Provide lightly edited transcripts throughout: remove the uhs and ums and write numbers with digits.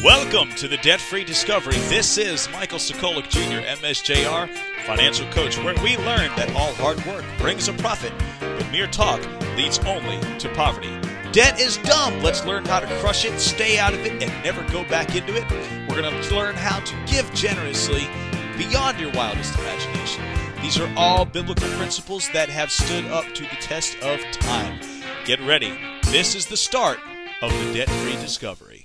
Welcome to the Debt-Free Discovery. This is Michael Sokolik Jr., MSJR, financial coach, where we learn that all hard work brings a profit, but mere talk leads only to poverty. Debt is dumb. Let's learn how to crush it, stay out of it, and never go back into it. We're going to learn how to give generously beyond your wildest imagination. These are all biblical principles that have stood up to the test of time. Get ready. This is the start of the Debt-Free Discovery.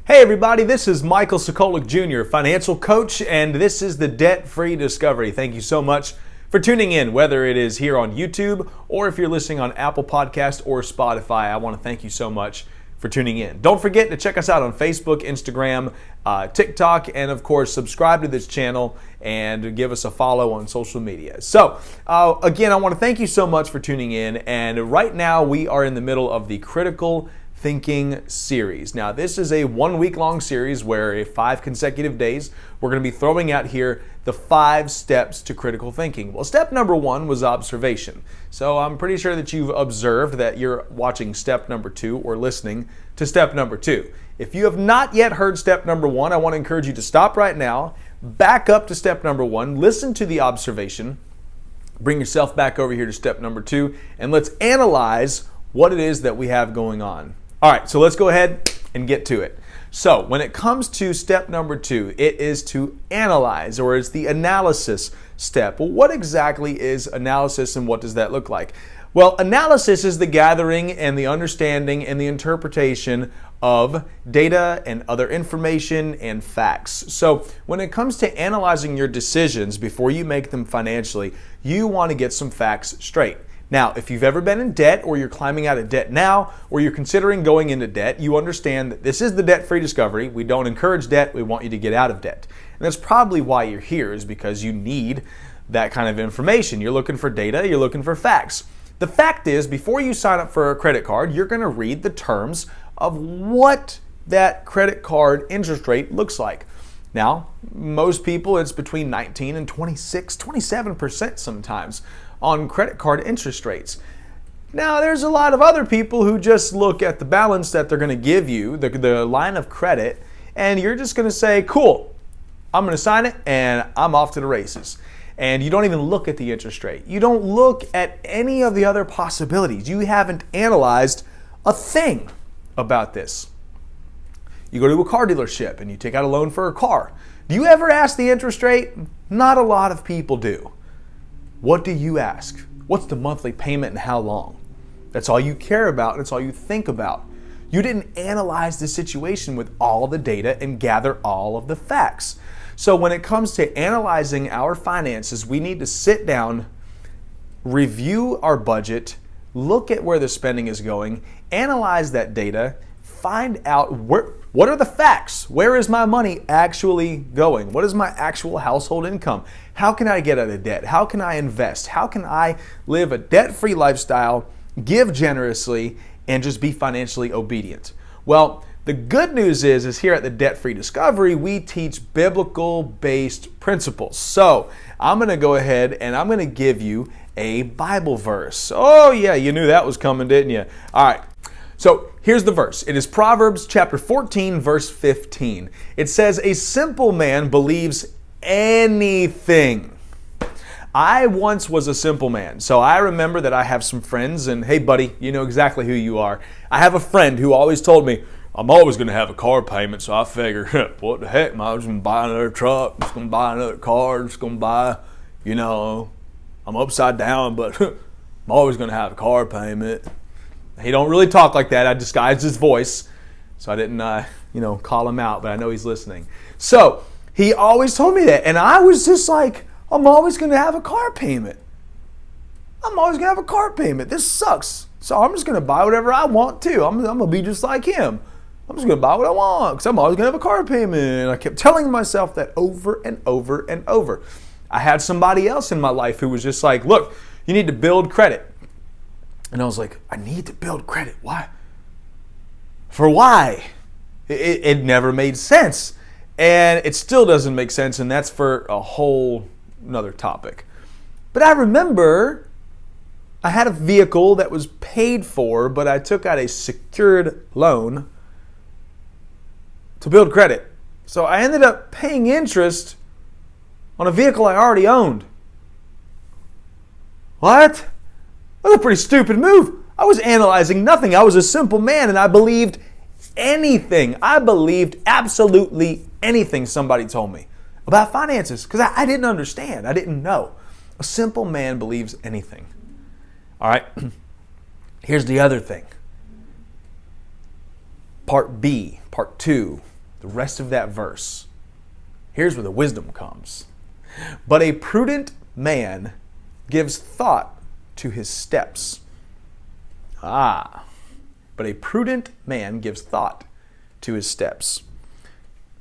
Hey everybody, this is Michael Sokolik Jr., financial coach, and this is the Debt-Free Discovery. Thank you so much for tuning in, whether it is here on YouTube or if you're listening on Apple Podcast or Spotify. I want to thank you so much for tuning in. Don't forget to check us out on Facebook, Instagram, TikTok, and of course, subscribe to this channel and give us a follow on social media. So, again, I want to thank you so much for tuning in, and right now we are in the middle of the Critical Thinking series. Now, this is a 1 week long series where in 5 consecutive days, we're going to be throwing out here the 5 steps to critical thinking. Well, step number 1 was observation. So I'm pretty sure that you've observed that you're watching step number 2 or listening to step number 2. If you have not yet heard step number 1, I want to encourage you to stop right now, back up to step number 1, listen to the observation, bring yourself back over here to step number 2, and let's analyze what it is that we have going on. All right, so let's go ahead and get to it. So when it comes to step number 2, it is to analyze, or it's the analysis step. Well, what exactly is analysis and what does that look like? Well, analysis is the gathering and the understanding and the interpretation of data and other information and facts. So when it comes to analyzing your decisions before you make them financially, you want to get some facts straight. Now, if you've ever been in debt or you're climbing out of debt now or you're considering going into debt, you understand that this is the Debt-Free Discovery. We don't encourage debt. We want you to get out of debt. And that's probably why you're here, is because you need that kind of information. You're looking for data. You're looking for facts. The fact is, before you sign up for a credit card, you're going to read the terms of what that credit card interest rate looks like. Now, most people, it's between 19 and 26, 27% sometimes on credit card interest rates. Now, there's a lot of other people who just look at the balance that they're going to give you, the line of credit, and you're just going to say, cool, I'm going to sign it and I'm off to the races. And you don't even look at the interest rate. You don't look at any of the other possibilities. You haven't analyzed a thing about this. You go to a car dealership and you take out a loan for a car. Do you ever ask the interest rate? Not a lot of people do. What do you ask? What's the monthly payment and how long? That's all you care about. That's all you think about. You didn't analyze the situation with all the data and gather all of the facts. So when it comes to analyzing our finances, we need to sit down, review our budget, look at where the spending is going, analyze that data, find out what are the facts? Where is my money actually going? What is my actual household income? How can I get out of debt? How can I invest? How can I live a debt-free lifestyle, give generously, and just be financially obedient? Well, the good news is here at the Debt-Free Discovery, we teach biblical-based principles. So I'm going to go ahead and I'm going to give you a Bible verse. Oh yeah, you knew that was coming, didn't you? All right. So here's the verse. It is Proverbs chapter 14, verse 15. It says, "A simple man believes anything." I once was a simple man, so I remember that I have some friends, and hey buddy, you know exactly who you are. I have a friend who always told me, I'm always going to have a car payment, so I figure, what the heck, I'm just going to buy another truck, just going to buy another car, just going to buy, I'm upside down, but I'm always going to have a car payment. He don't really talk like that. I disguised his voice, so I didn't, call him out, but I know he's listening. So he always told me that, and I was just like, I'm always going to have a car payment. I'm always going to have a car payment. This sucks. So I'm just going to buy whatever I want to. I'm going to be just like him. I'm just going to buy what I want because I'm always going to have a car payment. And I kept telling myself that over and over and over. I had somebody else in my life who was just like, look, you need to build credit. And I was like, I need to build credit. Why? For why? It never made sense. And it still doesn't make sense. And that's for a whole another topic. But I remember I had a vehicle that was paid for, but I took out a secured loan to build credit. So I ended up paying interest on a vehicle I already owned. What? That's a pretty stupid move. I was analyzing nothing. I was a simple man and I believed anything. I believed absolutely anything somebody told me about finances because I didn't understand. I didn't know. A simple man believes anything. All right. Here's the other thing. Part B, part 2, the rest of that verse. Here's where the wisdom comes. But a prudent man gives thought to his steps. But a prudent man gives thought to his steps.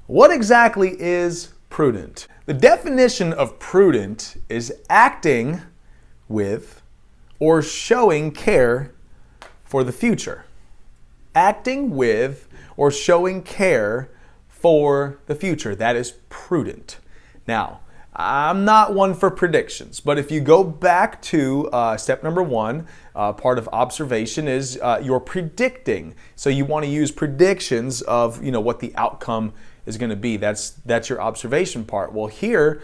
What exactly is prudent? The definition of prudent is acting with or showing care for the future. Acting with or showing care for the future. That is prudent. Now, I'm not one for predictions, but if you go back to step number 1, part of observation is you're predicting. So you want to use predictions of what the outcome is going to be. That's your observation part. Well, here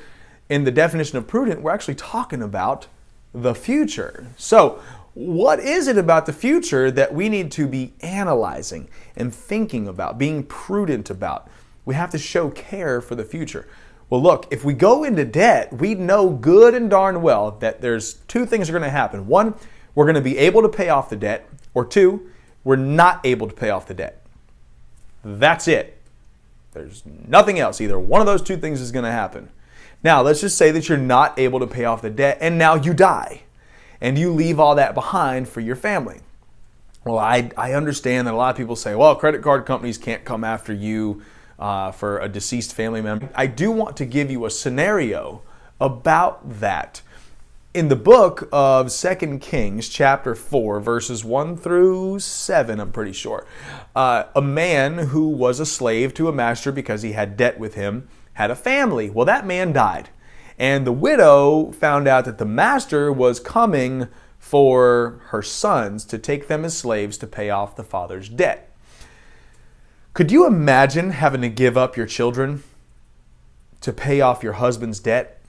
in the definition of prudent, we're actually talking about the future. So what is it about the future that we need to be analyzing and thinking about, being prudent about? We have to show care for the future. Well, look, if we go into debt, we know good and darn well that there's 2 things are going to happen. 1, we're going to be able to pay off the debt, or 2, we're not able to pay off the debt. That's it. There's nothing else. Either one of those 2 things is going to happen. Now, let's just say that you're not able to pay off the debt and now you die and you leave all that behind for your family. Well, I understand that a lot of people say, well, credit card companies can't come after you for a deceased family member. I do want to give you a scenario about that. In the book of 2 Kings, chapter 4, verses 1 through 7, I'm pretty sure, a man who was a slave to a master because he had debt with him had a family. Well, that man died. And the widow found out that the master was coming for her sons to take them as slaves to pay off the father's debt. Could you imagine having to give up your children to pay off your husband's debt?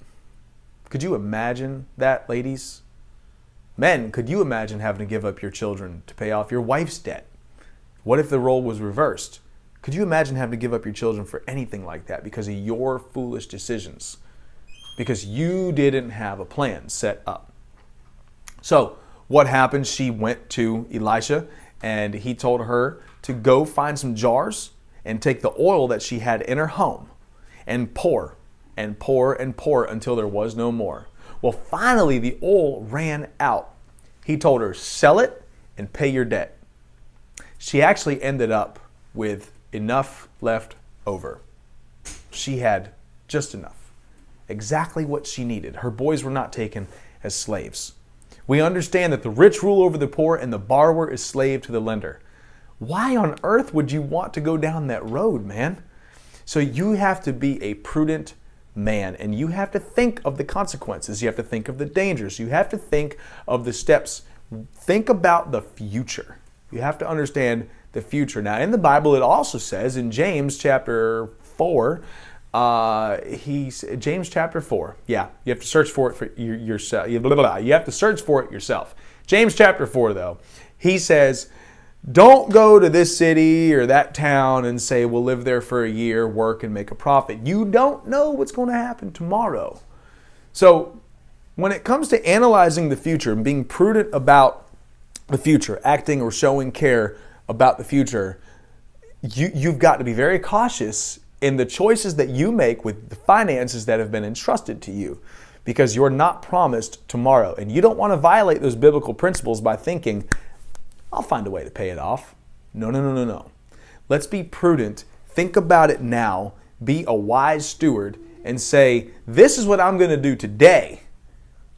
Could you imagine that, ladies? Men, could you imagine having to give up your children to pay off your wife's debt? What if the role was reversed? Could you imagine having to give up your children for anything like that because of your foolish decisions? Because you didn't have a plan set up. So what happened? She went to Elisha and he told her to go find some jars and take the oil that she had in her home and pour and pour and pour until there was no more. Well, finally the oil ran out. He told her, sell it and pay your debt. She actually ended up with enough left over. She had just enough. Exactly what she needed. Her boys were not taken as slaves. We understand that the rich rule over the poor and the borrower is slave to the lender. Why on earth would you want to go down that road, man? So you have to be a prudent man and you have to think of the consequences. You have to think of the dangers. You have to think of the steps. Think about the future. You have to understand the future. Now, in the Bible, it also says in James chapter 4, James chapter 4. Yeah, you have to search for it for yourself. You have to search for it yourself. James chapter 4, though, he says, don't go to this city or that town and say, we'll live there for a year, work and make a profit. You don't know what's going to happen tomorrow. So when it comes to analyzing the future and being prudent about the future, acting or showing care about the future, you've got to be very cautious in the choices that you make with the finances that have been entrusted to you, because you're not promised tomorrow. And you don't want to violate those biblical principles by thinking, I'll find a way to pay it off. No. Let's be prudent. Think about it now. Be a wise steward and say, this is what I'm going to do today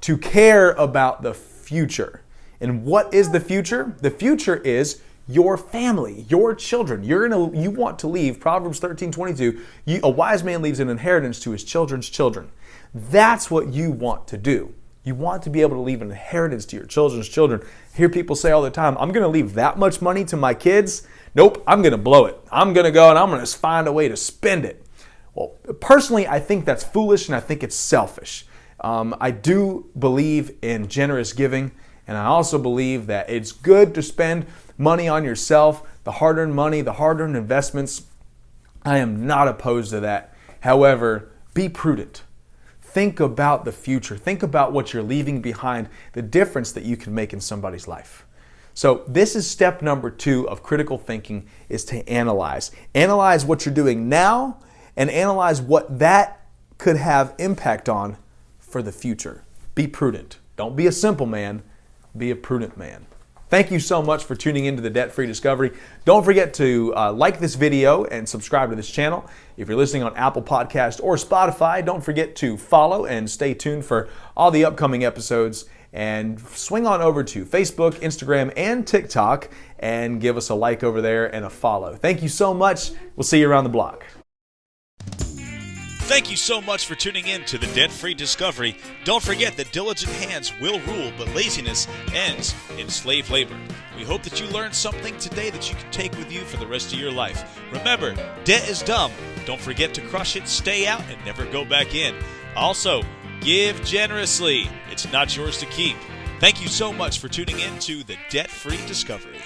to care about the future. And what is the future? The future is your family, your children. You want to leave, Proverbs 13:22, a wise man leaves an inheritance to his children's children. That's what you want to do. You want to be able to leave an inheritance to your children's children. I hear people say all the time, I'm going to leave that much money to my kids. Nope, I'm going to blow it. I'm going to go and I'm going to find a way to spend it. Well, personally, I think that's foolish and I think it's selfish. I do believe in generous giving, and I also believe that it's good to spend money on yourself, the hard-earned money, the hard-earned investments. I am not opposed to that. However, be prudent. Think about the future. Think about what you're leaving behind, the difference that you can make in somebody's life. So this is step number 2 of critical thinking, is to analyze. Analyze what you're doing now and analyze what that could have impact on for the future. Be prudent. Don't be a simple man. Be a prudent man. Thank you so much for tuning into the Debt-Free Discovery. Don't forget to like this video and subscribe to this channel. If you're listening on Apple Podcast or Spotify, don't forget to follow and stay tuned for all the upcoming episodes. And swing on over to Facebook, Instagram, and TikTok and give us a like over there and a follow. Thank you so much. We'll see you around the block. Thank you so much for tuning in to the Debt-Free Discovery. Don't forget that diligent hands will rule, but laziness ends in slave labor. We hope that you learned something today that you can take with you for the rest of your life. Remember, debt is dumb. Don't forget to crush it, stay out, and never go back in. Also, give generously. It's not yours to keep. Thank you so much for tuning in to the Debt-Free Discovery.